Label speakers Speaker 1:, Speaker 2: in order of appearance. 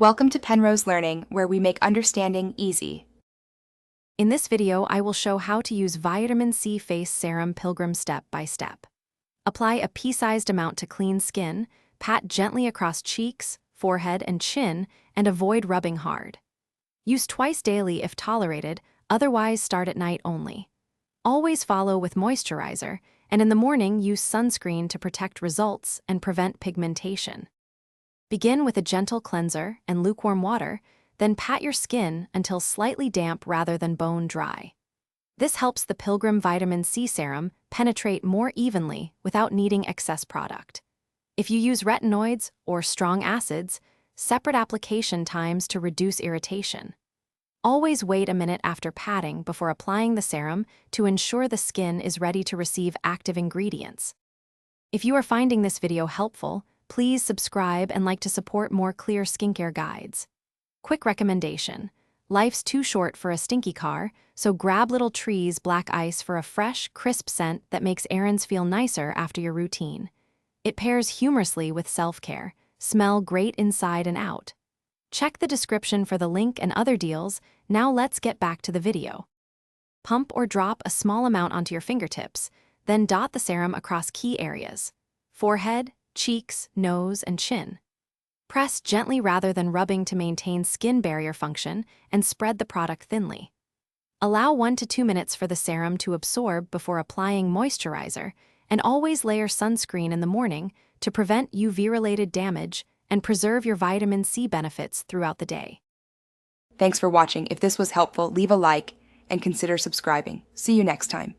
Speaker 1: Welcome to Penrose Learning, where we make understanding easy.
Speaker 2: In this video, I will show how to use Vitamin C Face Serum Pilgrim step by step. Apply a pea-sized amount to clean skin, pat gently across cheeks, forehead, and chin, and avoid rubbing hard. Use twice daily if tolerated, otherwise start at night only. Always follow with moisturizer, and in the morning use sunscreen to protect results and prevent pigmentation. Begin with a gentle cleanser and lukewarm water, then pat your skin until slightly damp rather than bone dry. This helps the Pilgrim Vitamin C Serum penetrate more evenly without needing excess product. If you use retinoids or strong acids, separate application times to reduce irritation. Always wait a minute after patting before applying the serum to ensure the skin is ready to receive active ingredients. If you are finding this video helpful, please subscribe and like to support more clear skincare guides. Quick recommendation: life's too short for a stinky car, so grab Little Tree's Black Ice for a fresh, crisp scent that makes errands feel nicer after your routine. It pairs humorously with self-care. Smell great inside and out. Check the description for the link and other deals. Now let's get back to the video. Pump or drop a small amount onto your fingertips, then dot the serum across key areas: forehead, cheeks, nose, and chin. Press gently rather than rubbing to maintain skin barrier function and spread the product thinly. Allow 1 to 2 minutes for the serum to absorb before applying moisturizer, and always layer sunscreen in the morning to prevent UV-related damage and preserve your vitamin C benefits throughout the day.
Speaker 1: Thanks for watching. If this was helpful, leave a like and consider subscribing. See you next time.